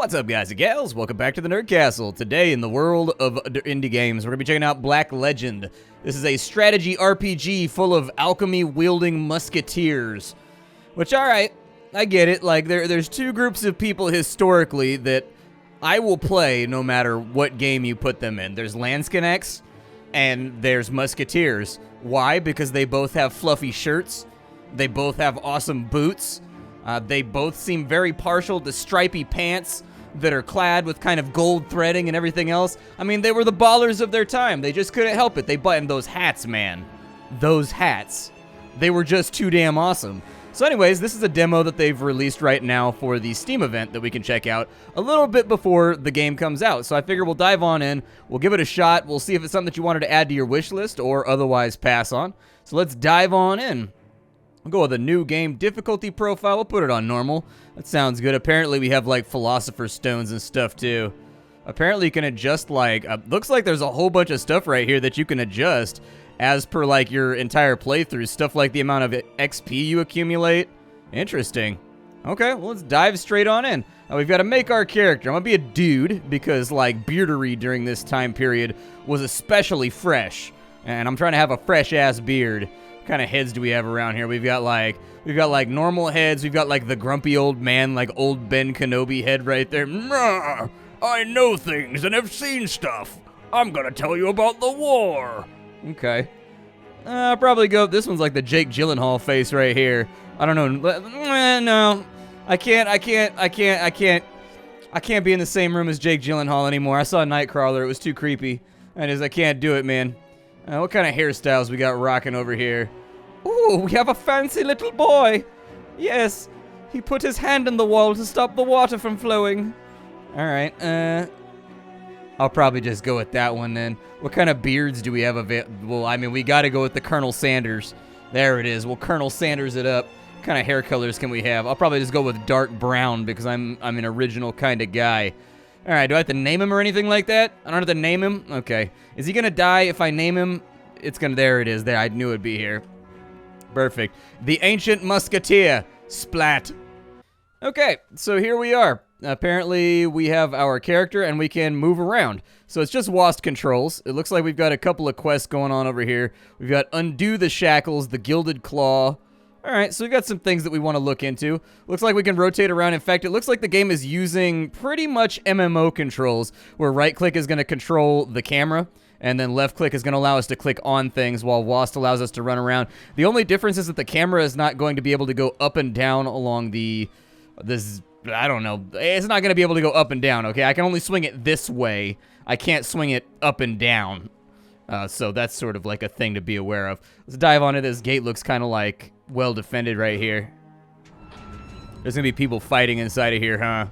What's up, guys and gals? Welcome back to the Nerd Castle. Today, in the world of indie games, we're going to be checking out Black Legend. This is a strategy RPG full of alchemy-wielding musketeers. Which, alright, I get it. Like, there's two groups of people historically that I will play no matter what game you put them in. There's Landsconnects, and there's Musketeers. Why? Because they both have fluffy shirts. They both have awesome boots. They both seem very partial to stripy pants that are clad with kind of gold threading and everything else. I mean, they were the ballers of their time. They just couldn't help it. They buttoned those hats, man. Those hats. They were just too damn awesome. So anyways, this is a demo that they've released right now for the Steam event that we can check out a little bit before the game comes out. So I figure we'll dive on in, we'll give it a shot, we'll see if it's something that you wanted to add to your wish list or otherwise pass on. So let's dive on in. We'll go with a new game difficulty profile. We'll put it on normal. That sounds good. Apparently we have like Philosopher's Stones and stuff too. Apparently you can adjust like, looks like there's a whole bunch of stuff right here that you can adjust as per like your entire playthrough. Stuff like the amount of XP you accumulate. Interesting. Okay, well let's dive straight on in. Now we've got to make our character. I'm going to be a dude because like beardery during this time period was especially fresh. And I'm trying to have a fresh ass beard. What kind of heads do we have around here? We've got like normal heads. We've got like the grumpy old man, like old Ben Kenobi head right there. I know things and have seen stuff. I'm gonna tell you about the war. Okay. I'll probably go. This one's like the Jake Gyllenhaal face right here. I don't know. No, I can't be in the same room as Jake Gyllenhaal anymore. I saw Nightcrawler. It was too creepy. I can't do it, man. What kind of hairstyles we got rocking over here? Ooh, we have a fancy little boy. Yes, he put his hand in the wall to stop the water from flowing. All right, I'll probably just go with that one then. What kind of beards do we have available? I mean, we got to go with the Colonel Sanders. There it is. We'll Colonel Sanders it up. What kind of hair colors can we have? I'll probably just go with dark brown because I'm an original kind of guy. All right, do I have to name him or anything like that? I don't have to name him? Okay. Is he going to die if I name him? It's going to... There it is. There. I knew it'd be here. Perfect. The Ancient Musketeer. Splat. Okay, so here we are. Apparently, we have our character, and we can move around. So it's just WASD controls. It looks like we've got a couple of quests going on over here. We've got Undo the Shackles, the Gilded Claw. Alright, so we've got some things that we want to look into. Looks like we can rotate around. In fact, it looks like the game is using pretty much MMO controls, where right-click is going to control the camera, and then left-click is going to allow us to click on things, while WASD allows us to run around. The only difference is that the camera is not going to be able to go up and down along I don't know. It's not going to be able to go up and down, okay? I can only swing it this way. I can't swing it up and down. So that's sort of like a thing to be aware of. Let's dive onto this. Gate looks kind of like well defended right here. There's gonna be people fighting inside of here, huh?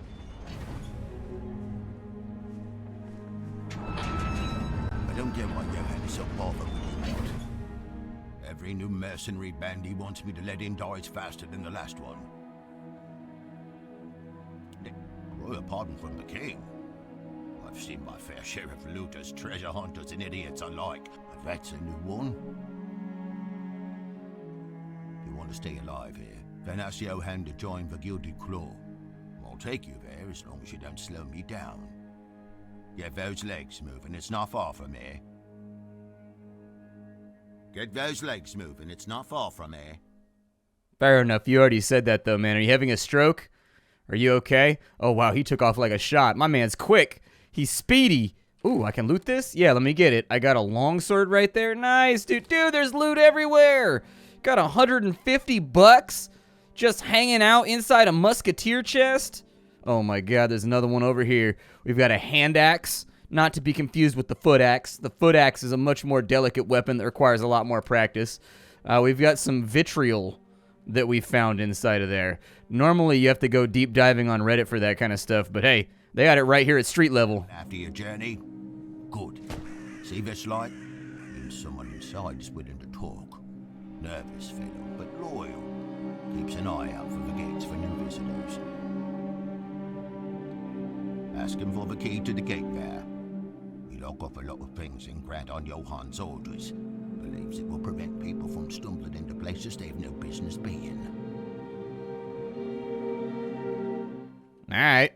I don't get why you're having so bothered with you lot. Every new mercenary bandy wants me to let in dies faster than the last one. Royal pardon from the king. I've seen my fair share of looters, treasure hunters, and idiots alike, but that's a new one. If you want to stay alive here, then ask your hand to join the Gilded Claw. I'll take you there as long as you don't slow me down. Get those legs moving, it's not far from here. Get those legs moving, it's not far from here. Fair enough. You already said that, though, man. Are you having a stroke? Are you okay? Oh, wow, he took off like a shot. My man's quick. He's speedy. Ooh, I can loot this? Yeah, let me get it. I got a longsword right there. Nice, dude. Dude, there's loot everywhere. Got 150 bucks just hanging out inside a musketeer chest. Oh, my God, there's another one over here. We've got a hand axe, not to be confused with the foot axe. The foot axe is a much more delicate weapon that requires a lot more practice. We've got some vitriol that we found inside of there. Normally, you have to go deep diving on Reddit for that kind of stuff, but hey, they got it right here at street level. After your journey? Good. See this light? Means someone inside is willing to talk. Nervous fellow, but loyal. Keeps an eye out for the gates for new visitors. Ask him for the key to the gate there. He'll lock up a lot of things and grant on Johan's orders. Believes it will prevent people from stumbling into places they have no business being. Alright.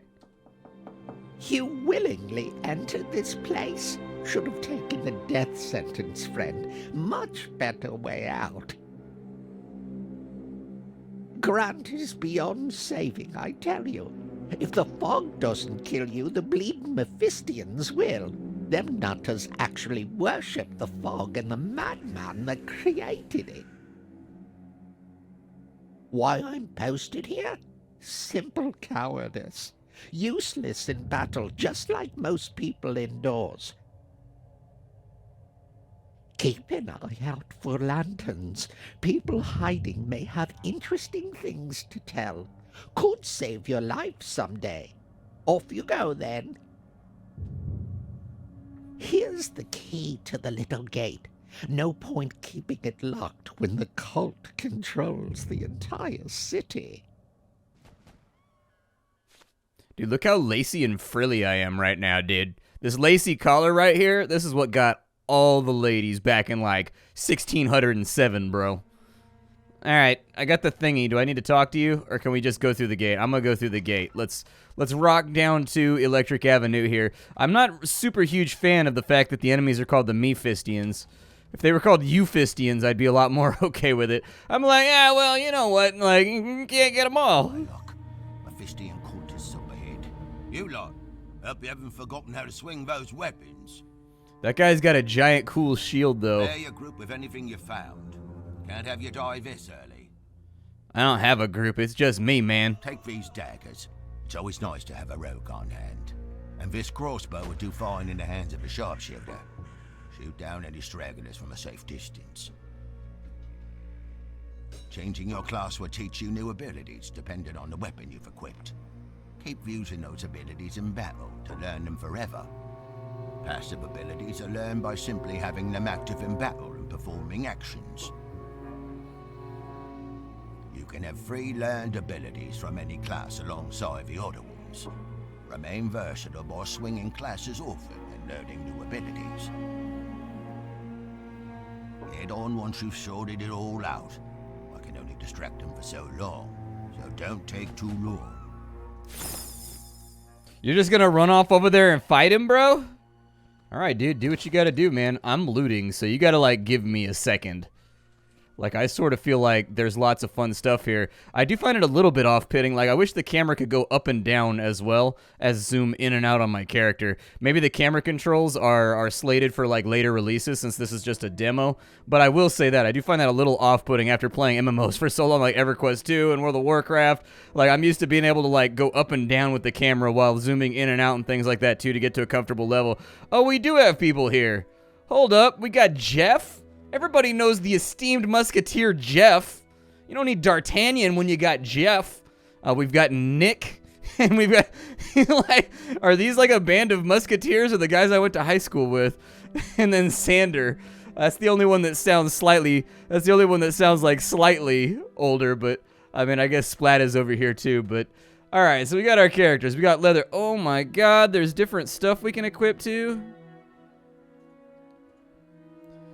You willingly entered this place? Should have taken the death sentence, friend. Much better way out. Grant is beyond saving, I tell you. If the fog doesn't kill you, the bleeding Mephistians will. Them nutters actually worship the fog and the madman that created it. Why I'm posted here? Simple cowardice. Useless in battle, just like most people indoors. Keep an eye out for lanterns. People hiding may have interesting things to tell. Could save your life someday. Off you go, then. Here's the key to the little gate. No point keeping it locked when the cult controls the entire city. Dude, look how lacy and frilly I am right now, dude. This lacy collar right here, this is what got all the ladies back in, like, 1607, bro. Alright, I got the thingy. Do I need to talk to you, or can we just go through the gate? I'm gonna go through the gate. Let's rock down to Electric Avenue here. I'm not a super huge fan of the fact that the enemies are called the Mephistians. If they were called Eufistians, I'd be a lot more okay with it. I'm like, yeah, well, you know what? Like, you can't get them all. Look, Mephistian cultists up ahead. You lot, hope you haven't forgotten how to swing those weapons. That guy's got a giant cool shield, though. Pair your group with anything you found. Can't have you die this early. I don't have a group. It's just me, man. Take these daggers. It's always nice to have a rogue on hand. And this crossbow would do fine in the hands of a sharpshooter. Shoot down any stragglers from a safe distance. Changing your class will teach you new abilities depending on the weapon you've equipped. Keep using those abilities in battle to learn them forever. Passive abilities are learned by simply having them active in battle and performing actions. You can have 3 learned abilities from any class alongside the other ones. Remain versatile by swinging classes often and learning new abilities. Head on once you've sorted it all out. I can only distract them for so long, so don't take too long. You're just gonna run off over there and fight him, bro? Alright, dude, do what you gotta do, man. I'm looting, so you gotta, like, give me a second. Like, I sort of feel like there's lots of fun stuff here. I do find it a little bit off-putting. Like, I wish the camera could go up and down as well as zoom in and out on my character. Maybe the camera controls are slated for, like, later releases since this is just a demo. But I will say that. I do find that a little off-putting after playing MMOs for so long, like EverQuest 2 and World of Warcraft. Like, I'm used to being able to, like, go up and down with the camera while zooming in and out and things like that, too, to get to a comfortable level. Oh, we do have people here. Hold up. We got Jeff. Everybody knows the esteemed musketeer Jeff. You don't need D'Artagnan when you got Jeff. We've got Nick, and we've got, like, are these like a band of musketeers or the guys I went to high school with? And then Sander. That's the only one that sounds like slightly older, but I mean, I guess Splat is over here too, but all right, so we got our characters. We got leather. Oh my God, there's different stuff we can equip too.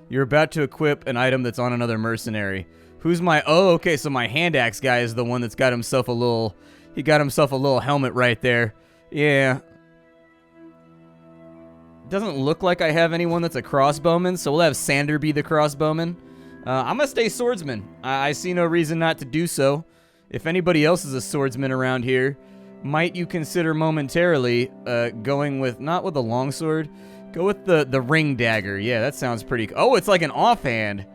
You're about to equip an item that's on another mercenary. Who's my... Oh, okay, so my hand axe guy is the one that's got himself a little... He got himself a little helmet right there. Yeah. Doesn't look like I have anyone that's a crossbowman, so we'll have Sander be the crossbowman. I'm gonna stay swordsman. I see no reason not to do so. If anybody else is a swordsman around here, might you consider momentarily going with... Not with a longsword... Go with the ring dagger. Yeah, that sounds pretty cool. Oh, it's like an offhand.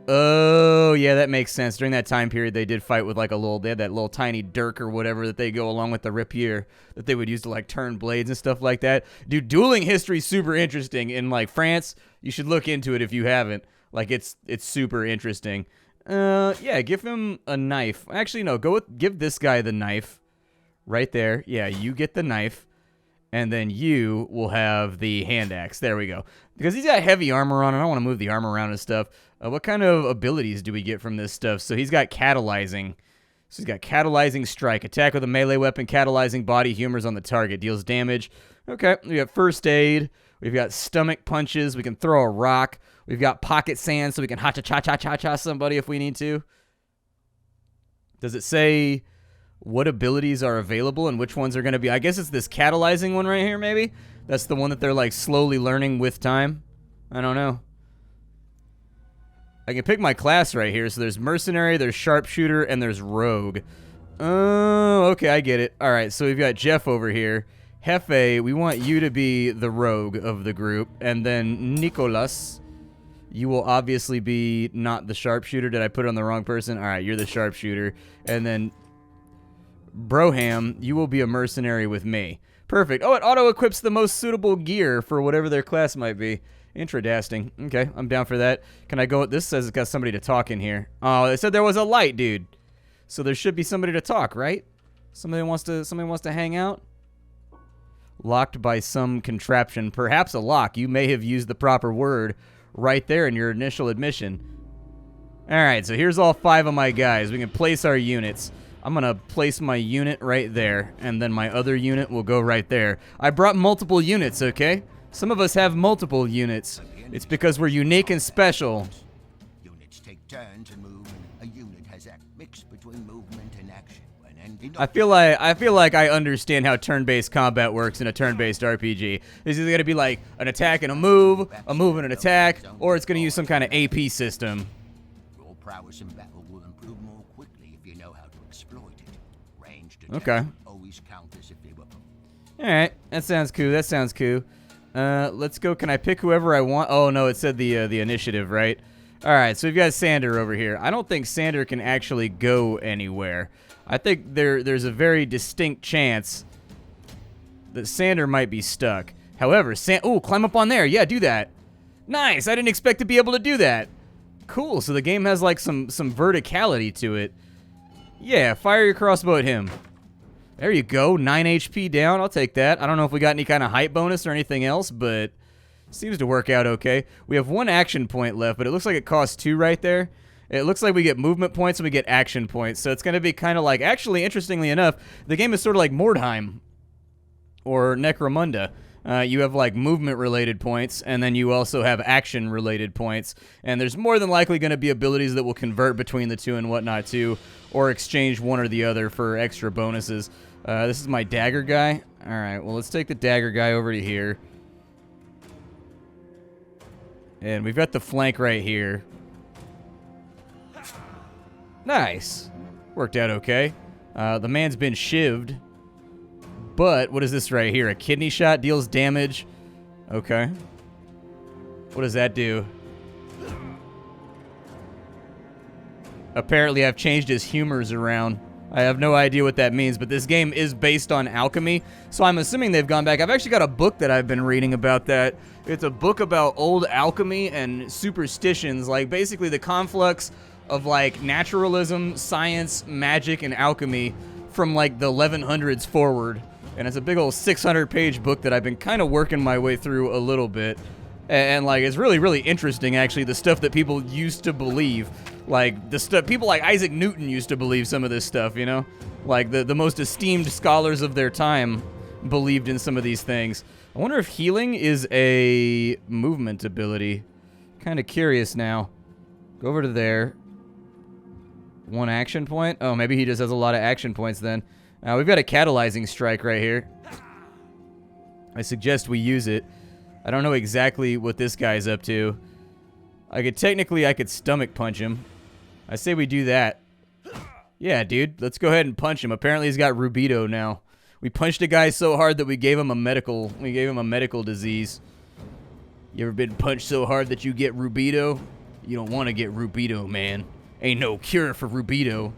Oh, yeah, that makes sense. During that time period, they did fight with like they had that little tiny dirk or whatever that they go along with the rapier that they would use to like turn blades and stuff like that. Dude, dueling history is super interesting. In like France, you should look into it if you haven't. Like it's super interesting. Yeah, give him a knife. Actually, no, give this guy the knife. Right there. Yeah, you get the knife. And then you will have the hand axe. There we go. Because he's got heavy armor on, and I don't want to move the armor around and stuff. What kind of abilities do we get from this stuff? So he's got catalyzing. So he's got catalyzing strike. Attack with a melee weapon, catalyzing body humors on the target. Deals damage. Okay, we got first aid. We've got stomach punches. We can throw a rock. We've got pocket sand, so we can ha-cha-cha-cha-cha-cha somebody if we need to. Does it say... what abilities are available and which ones are going to be. I guess it's this catalyzing one right here, maybe? That's the one that they're, like, slowly learning with time. I don't know. I can pick my class right here. So there's mercenary, there's sharpshooter, and there's rogue. Oh, okay, I get it. All right, so we've got Jeff over here. Hefe, we want you to be the rogue of the group. And then Nicholas, you will obviously be not the sharpshooter. Did I put it on the wrong person? All right, you're the sharpshooter. And then Broham, you will be a mercenary with me. Perfect. Oh, it auto-equips the most suitable gear for whatever their class might be. Interesting. Okay, I'm down for that. Can I go? This says it's got somebody to talk in here. Oh, it said there was a light, dude. So there should be somebody to talk, right? Somebody wants to hang out? Locked by some contraption. Perhaps a lock. You may have used the proper word right there in your initial admission. All right, so here's all 5 of my guys. We can place our units. I'm going to place my unit right there, and then my other unit will go right there. I brought multiple units, okay? Some of us have multiple units. It's because we're unique and special. Units take turns and move, and a unit has a mix between movement and action. I feel like I understand how turn-based combat works in a turn-based RPG. It's either going to be like an attack and a move and an attack, or it's going to use some kind of AP system. Your prowess in battle will improve more quickly if you know how to exploit it. Ranged Okay. always count as if they were. All right, that sounds cool. That sounds cool. Let's go. Can I pick whoever I want? Oh no, it said the initiative, right? All right, so we've got Sander over here. I don't think Sander can actually go anywhere. I think there's a very distinct chance that Sander might be stuck. However, ooh, climb up on there. Yeah, do that. Nice. I didn't expect to be able to do that. Cool. So the game has like some verticality to it. Yeah, fire your crossbow at him. There you go. 9 HP down. I'll take that. I don't know if we got any kind of height bonus or anything else, but seems to work out okay. We have 1 action point left, but it looks like it costs 2 right there. It looks like we get movement points and we get action points. So it's going to be kind of like, actually, interestingly enough, the game is sort of like Mordheim or Necromunda. You have like movement-related points, and then you also have action-related points. And there's more than likely going to be abilities that will convert between the two and whatnot too, or exchange one or the other for extra bonuses. This is my dagger guy. All right, well, let's take the dagger guy over to here. And we've got the flank right here. Nice. Worked out okay. The man's been shivved. But what is this right here? A kidney shot deals damage. Okay. What does that do? Apparently I've changed his humors around. I have no idea what that means, but this game is based on alchemy, so I'm assuming they've gone back. I've actually got a book that I've been reading about that. It's a book about old alchemy and superstitions, like basically the conflux of like naturalism, science, magic, and alchemy from like the 1100s forward. And it's a big old 600-page book that I've been kind of working my way through a little bit. And like, it's really, really interesting, actually, the stuff that people used to believe. Like, the stuff, people like Isaac Newton used to believe some of this stuff, you know? Like, the most esteemed scholars of their time believed in some of these things. I wonder if healing is a movement ability. Kind of curious now. Go over to there. 1 action point? Oh, maybe he just has a lot of action points then. We've got a catalyzing strike right here. I suggest we use it. I don't know exactly what this guy's up to. I could stomach punch him. I say we do that. Yeah, dude, let's go ahead and punch him. Apparently he's got rubido now. We punched a guy so hard that we gave him a medical disease. You ever been punched so hard that you get rubido? You don't want to get rubido, man. Ain't no cure for rubido.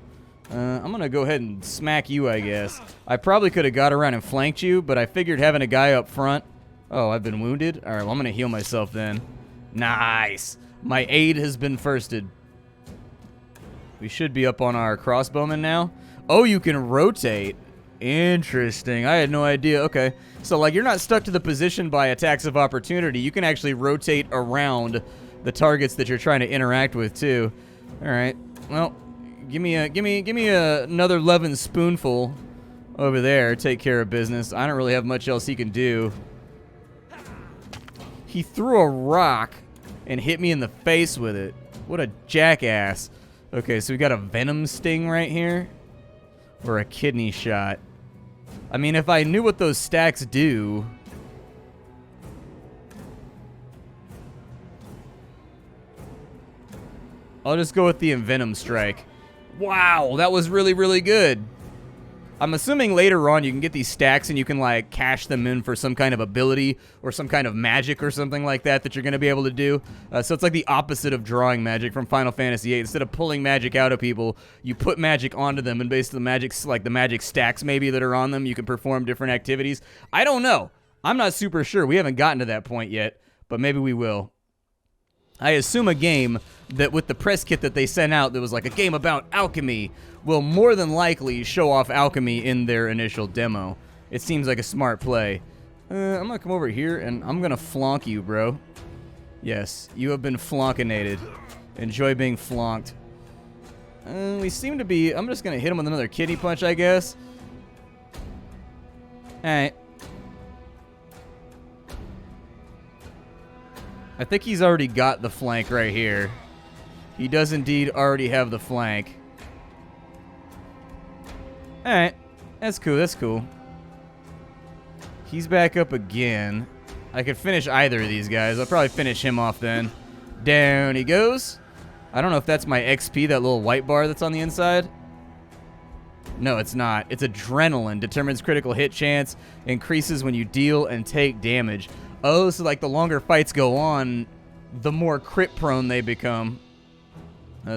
I'm gonna go ahead and smack you, I guess. I probably could have got around and flanked you, but I figured having a guy up front... Oh, I've been wounded? Alright, well, I'm gonna heal myself then. Nice! My aid has been firsted. We should be up on our crossbowman now. Oh, you can rotate. Interesting. I had no idea. Okay. So, like, you're not stuck to the position by attacks of opportunity. You can actually rotate around the targets that you're trying to interact with, too. Alright. Well... Give me another loving spoonful over there. Take care of business. I don't really have much else he can do. He threw a rock and hit me in the face with it. What a jackass. Okay, so we got a venom sting right here. or a kidney shot. I mean, if I knew what those stacks do... I'll just go with the Envenom Strike. Wow, that was really, really good. I'm assuming later on you can get these stacks and you can, like, cash them in for some kind of ability or some kind of magic or something like that that you're going to be able to do. So it's like the opposite of drawing magic from Final Fantasy VIII. Instead of pulling magic out of people, you put magic onto them, and based on the magic, like the magic stacks maybe that are on them, you can perform different activities. I don't know. I'm not super sure. We haven't gotten to that point yet, but maybe we will. I assume a game that with the press kit that they sent out that was like a game about alchemy will more than likely show off alchemy in their initial demo. It seems like a smart play. I'm gonna come over here and I'm gonna flonk you, bro. Yes, you have been flonkinated. Enjoy being flonked. We seem to be... I'm just gonna hit him with another kidney punch, I guess. Alright. I think he's already got the flank right here. He does indeed already have the flank. Alright. That's cool, that's cool. He's back up again. I could finish either of these guys. I'll probably finish him off then. Down he goes. I don't know if that's my XP, that little white bar that's on the inside. No, it's not. It's adrenaline. Determines critical hit chance. Increases when you deal and take damage. Oh, so like the longer fights go on, the more crit prone they become.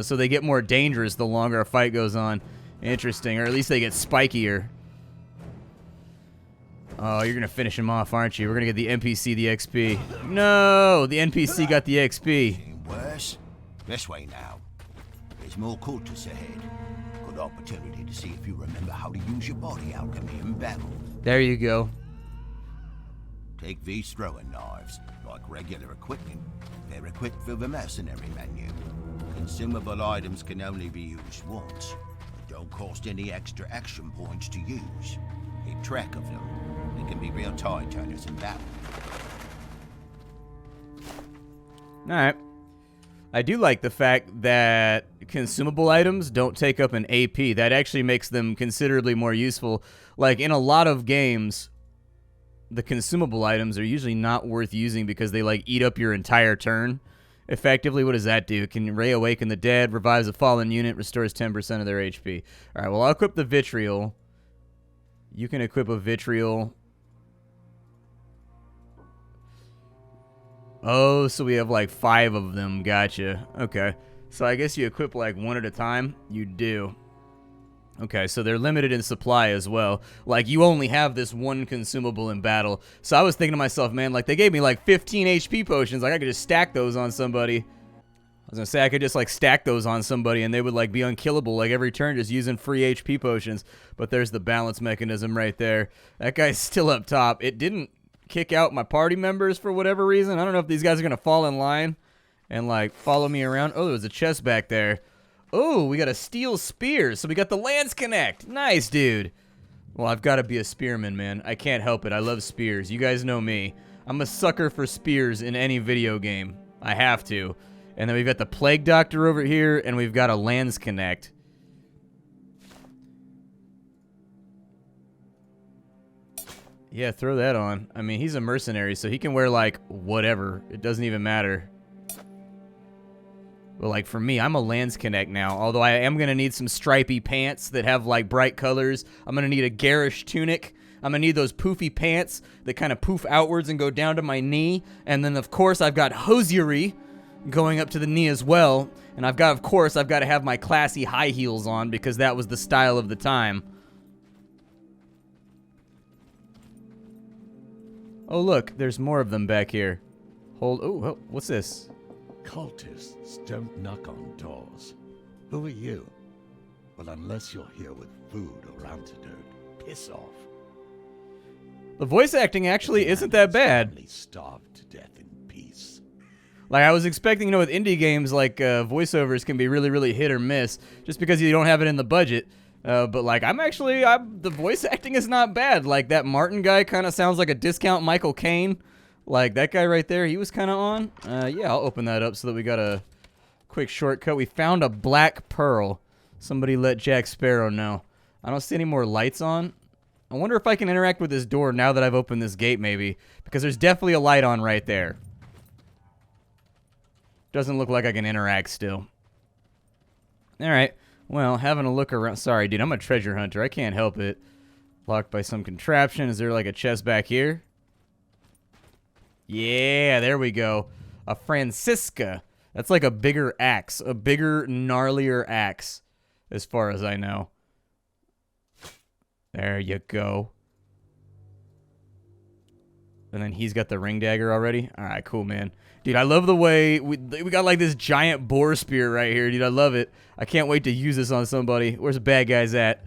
So they get more dangerous the longer a fight goes on. Interesting, or at least they get spikier. Oh, you're gonna finish him off, aren't you? We're gonna get the NPC the XP. No, the NPC got the XP. Getting worse? This way now. There's more cultists ahead. Good opportunity to see if you remember how to use your body alchemy in battle. There you go. Take these throwing knives. Like regular equipment, they're equipped for the mercenary menu. Consumable items can only be used once. Don't cost any extra action points to use. Keep track of them. They can be real tide turners in battle. Alright. I do like the fact that consumable items don't take up an AP. That actually makes them considerably more useful. Like, in a lot of games, the consumable items are usually not worth using because they, like, eat up your entire turn. Effectively, what does that do? Can Ray awaken the dead, revives a fallen unit, restores 10% of their HP. Alright, well, I'll equip the vitriol. You can equip a vitriol. Oh, so we have like 5 of them. Gotcha. Okay. So I guess you equip like one at a time? You do. Okay, so they're limited in supply as well. Like, you only have this one consumable in battle. So I was thinking to myself, man, like, they gave me like 15 HP potions. Like, I could just stack those on somebody. I was gonna say, I could just like stack those on somebody and they would like be unkillable like every turn just using free HP potions. But there's the balance mechanism right there. That guy's still up top. It didn't kick out my party members for whatever reason. I don't know if these guys are gonna fall in line and like follow me around. Oh, there's a chest back there. Oh, we got a steel spear. So we got the Lance Connect. Nice, dude. Well, I've got to be a spearman, man. I can't help it. I love spears. You guys know me. I'm a sucker for spears in any video game. I have to. And then we've got the Plague Doctor over here, and we've got a Lance Connect. Yeah, throw that on. I mean, he's a mercenary, so he can wear, like, whatever. It doesn't even matter. But, like, for me, I'm a Lance Connect now. Although I am going to need some stripy pants that have, like, bright colors. I'm going to need a garish tunic. I'm going to need those poofy pants that kind of poof outwards and go down to my knee. And then, of course, I've got hosiery going up to the knee as well. And I've got to have my classy high heels on because that was the style of the time. Oh, look, there's more of them back here. Oh, what's this? Cultists don't knock on doors. Who are you? Well, unless you're here with food or antidote, piss off. The voice acting actually isn't that bad. Starved to death in peace. Like, I was expecting, with indie games, like, voiceovers can be really, really hit or miss, just because you don't have it in the budget. But, like, the voice acting is not bad. Like, that Martin guy kind of sounds like a discount Michael Caine. Like, that guy right there, he was kind of on. Yeah, I'll open that up so that we got a quick shortcut. We found a black pearl. Somebody let Jack Sparrow know. I don't see any more lights on. I wonder if I can interact with this door now that I've opened this gate, maybe. Because there's definitely a light on right there. Doesn't look like I can interact still. Alright. Well, having a look around. Sorry, dude. I'm a treasure hunter. I can't help it. Locked by some contraption. Is there like a chest back here? Yeah, there we go. A Francisca. That's like a bigger axe. A bigger, gnarlier axe. As far as I know. There you go. And then he's got the ring dagger already. Alright, cool, man. Dude, I love the way we got like this giant boar spear right here, dude. I love it. I can't wait to use this on somebody. Where's the bad guys at?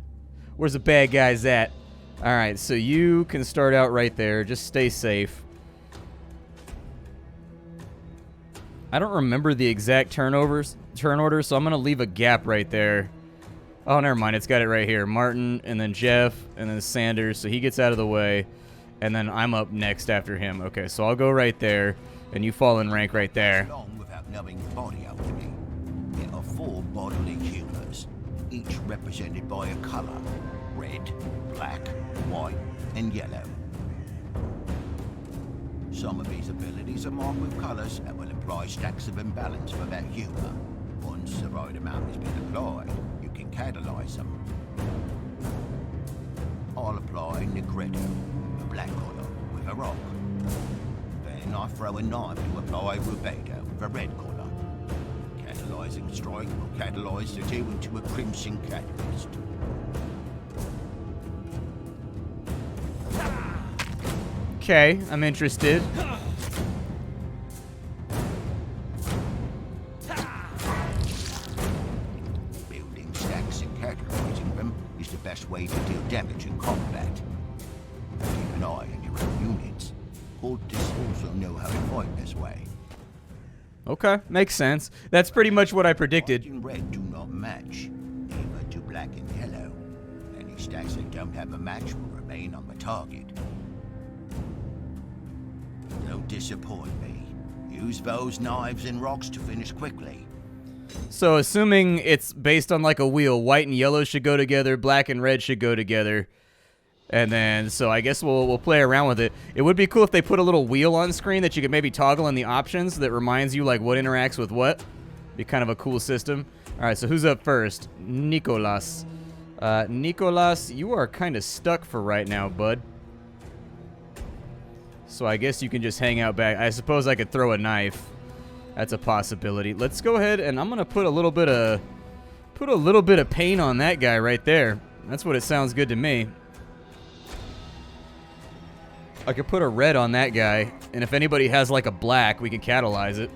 Where's the bad guys at? Alright, so you can start out right there. Just stay safe. I don't remember the exact turn order, so I'm going to leave a gap right there. Oh, never mind. It's got it right here. Martin, and then Jeff, and then Sanders. So he gets out of the way, and then I'm up next after him. Okay, so I'll go right there, and you fall in rank right there. Along without knowing the body alchemy, there are 4 bodily humors, each represented by a color: red, black, white, and yellow. Some of these abilities are marked with colors that will imply stacks of imbalance for that humor. Once the right amount has been applied, you can catalyze them. I'll apply Negredo, a black color, with a rock. Then I throw a knife to apply Rubedo with a red color. Catalyzing strike will catalyze the two into a crimson catalyst. Okay, I'm interested. Building stacks and catalyzing them is the best way to deal damage in combat. Keep an eye on your own units. Cultists also know how to fight this way. Okay, makes sense. That's pretty much what I predicted. White and red do not match. Neither do black and yellow. Any stacks that don't have a match will remain on the target. Don't disappoint me. Use those knives and rocks to finish quickly. So assuming it's based on like a wheel, white and yellow should go together, black and red should go together. And then, so I guess we'll play around with it. It would be cool if they put a little wheel on screen that you could maybe toggle in the options that reminds you like what interacts with what. Be kind of a cool system. All right, so who's up first? Nicolas. Nicolas, you are kind of stuck for right now, bud. So I guess you can just hang out back. I suppose I could throw a knife. That's a possibility. Let's go ahead and I'm gonna put a little bit of pain on that guy right there. That's what it sounds good to me. I could put a red on that guy, and if anybody has like a black, we can catalyze it.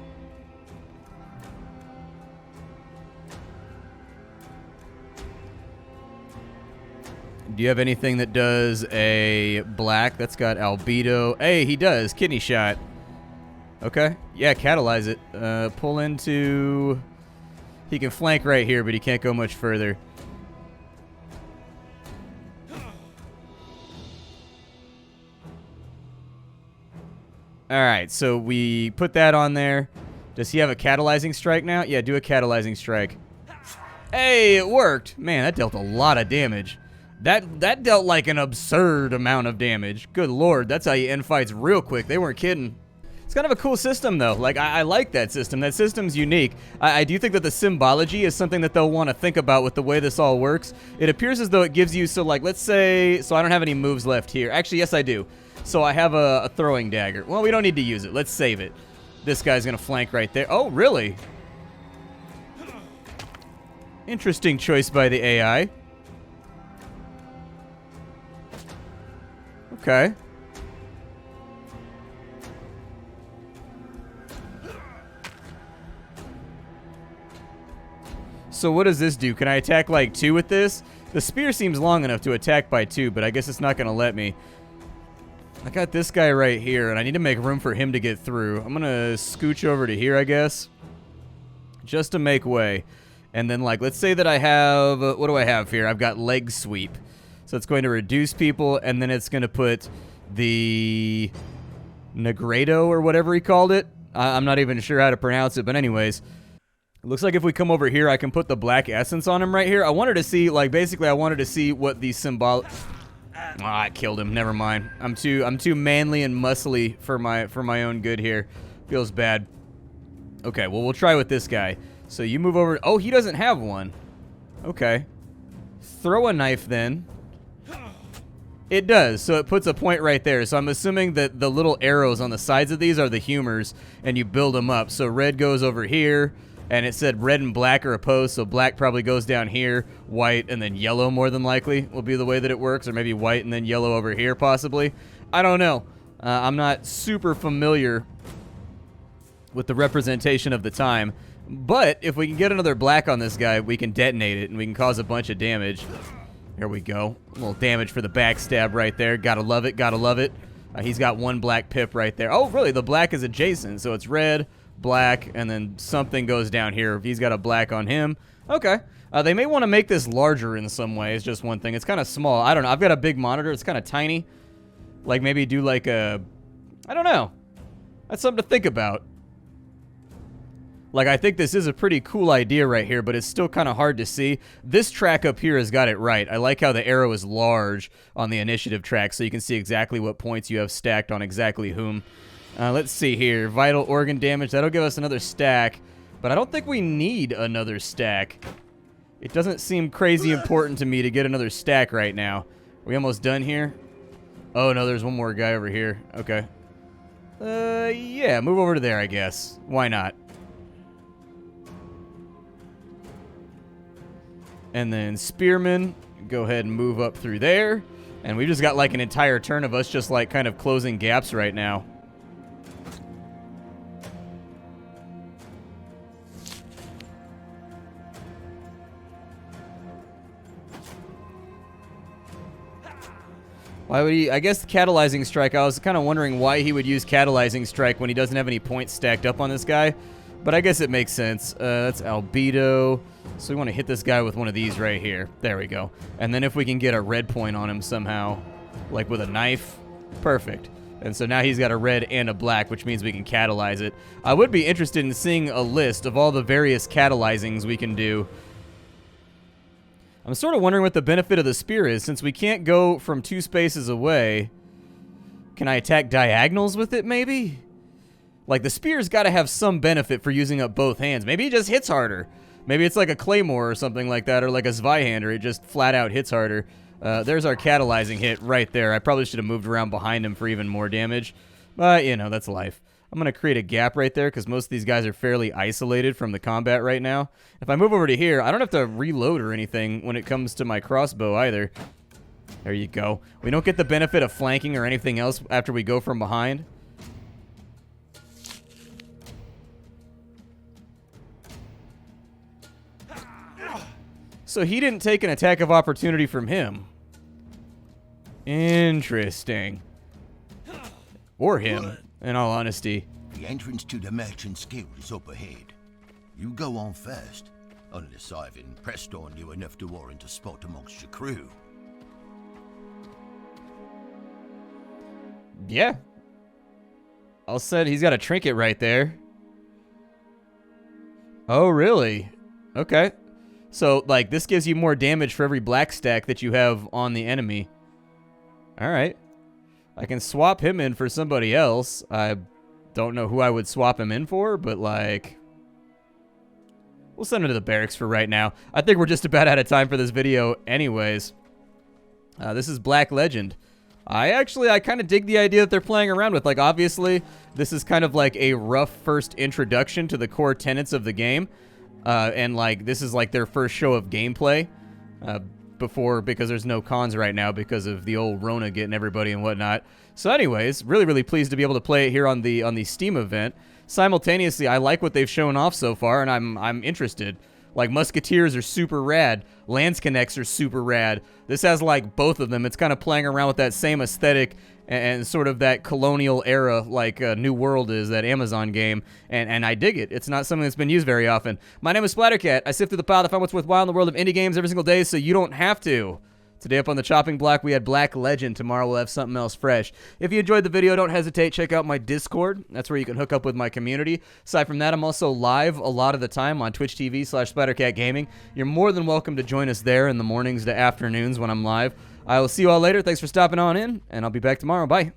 Do you have anything that does a black? That's got albedo. Hey, he does. Kidney shot. Okay. Yeah, catalyze it. Pull into... He can flank right here, but he can't go much further. Alright, so we put that on there. Does he have a catalyzing strike now? Yeah, do a catalyzing strike. Hey, it worked! Man, that dealt a lot of damage. That dealt like an absurd amount of damage. Good lord, that's how you end fights real quick. They weren't kidding. It's kind of a cool system, though. Like, I like that system. That system's unique. I do think that the symbology is something that they'll want to think about with the way this all works. It appears as though it gives you, so like, let's say, so I don't have any moves left here. Actually, yes, I do. So I have a throwing dagger. Well, we don't need to use it. Let's save it. This guy's going to flank right there. Oh, really? Interesting choice by the AI. Okay. So what does this do? Can I attack like 2 with this? The spear seems long enough to attack by 2, but I guess it's not going to let me. I got this guy right here, and I need to make room for him to get through. I'm going to scooch over to here, I guess. Just to make way. And then, like, let's say that I have... what do I have here? I've got leg sweep. So it's going to reduce people, and then it's going to put the Negredo or whatever he called it. I'm not even sure how to pronounce it, but anyways. It looks like if we come over here, I can put the black essence on him right here. I wanted to see, like, basically I wanted to see what the symbol... Ah, I killed him. Never mind. I'm too manly and muscly for my own good here. Feels bad. Okay, well, we'll try with this guy. So you move over. Oh, he doesn't have one. Okay. Throw a knife then. It does, so it puts a point right there. So I'm assuming that the little arrows on the sides of these are the humors, and you build them up. So red goes over here, and it said red and black are opposed, so black probably goes down here, white, and then yellow more than likely will be the way that it works, or maybe white and then yellow over here possibly. I don't know. I'm not super familiar with the representation of the time, but if we can get another black on this guy, we can detonate it, and we can cause a bunch of damage. Here we go. A little damage for the backstab right there. Gotta love it, gotta love it. He's got one black pip right there. Oh, really? The black is adjacent, so it's red, black, and then something goes down here. If he's got a black on him. Okay. They may want to make this larger in some way. It's just one thing. It's kind of small. I don't know. I've got a big monitor. It's kind of tiny. Like maybe do like a... I don't know. That's something to think about. Like, I think this is a pretty cool idea right here, but it's still kind of hard to see. This track up here has got it right. I like how the arrow is large on the initiative track, so you can see exactly what points you have stacked on exactly whom. Let's see here. Vital organ damage. That'll give us another stack, but I don't think we need another stack. It doesn't seem crazy important to me to get another stack right now. Are we almost done here? Oh, no, there's one more guy over here. Okay. Yeah, move over to there, I guess. Why not? And then Spearman, go ahead and move up through there. And we just got like an entire turn of us just like kind of closing gaps right now. Why would he? I guess catalyzing strike. I was kind of wondering why he would use catalyzing strike when he doesn't have any points stacked up on this guy. But I guess it makes sense. That's albedo. So we want to hit this guy with one of these right here. There we go. And then if we can get a red point on him somehow, like with a knife, perfect. And so now he's got a red and a black, which means we can catalyze it. I would be interested in seeing a list of all the various catalyzings we can do. I'm sort of wondering what the benefit of the spear is. Since we can't go from 2 spaces away, can I attack diagonals with it maybe? Like, the spear's got to have some benefit for using up both hands. Maybe it just hits harder. Maybe it's like a claymore or something like that, or like a Zweihander. It just flat out hits harder. There's our catalyzing hit right there. I probably should have moved around behind him for even more damage. But, you know, that's life. I'm going to create a gap right there because most of these guys are fairly isolated from the combat right now. If I move over to here, I don't have to reload or anything when it comes to my crossbow either. There you go. We don't get the benefit of flanking or anything else after we go from behind. So he didn't take an attack of opportunity from him. Interesting. Or him, in all honesty. The entrance to the Merchant's Guild is up ahead. You go on first, unless I've impressed on you enough to warrant a spot amongst your crew. Yeah. All said, he's got a trinket right there. Oh, really? Okay. So, like, this gives you more damage for every black stack that you have on the enemy. Alright. I can swap him in for somebody else. I don't know who I would swap him in for, but, like... we'll send him to the barracks for right now. I think we're just about out of time for this video anyways. This is Black Legend. I kind of dig the idea that they're playing around with. Like, obviously, this is kind of like a rough first introduction to the core tenets of the game. And, like, this is, like, their first show of gameplay because there's no cons right now because of the old Rona getting everybody and whatnot. So, anyways, really, really pleased to be able to play it here on the Steam event. Simultaneously, I like what they've shown off so far, and I'm interested. Like, Musketeers are super rad. Lance Connects are super rad. This has, like, both of them. It's kind of playing around with that same aesthetic and sort of that colonial era, like New World is, that Amazon game, and I dig it. It's not something that's been used very often. My name is Splattercat. I sift through the pile to find what's worthwhile in the world of indie games every single day so you don't have to. Today up on the chopping block, we had Black Legend. Tomorrow we'll have something else fresh. If you enjoyed the video, don't hesitate. Check out my Discord. That's where you can hook up with my community. Aside from that, I'm also live a lot of the time on Twitch TV/SplatterCatGaming. You're more than welcome to join us there in the mornings to afternoons when I'm live. I will see you all later. Thanks for stopping on in, and I'll be back tomorrow. Bye.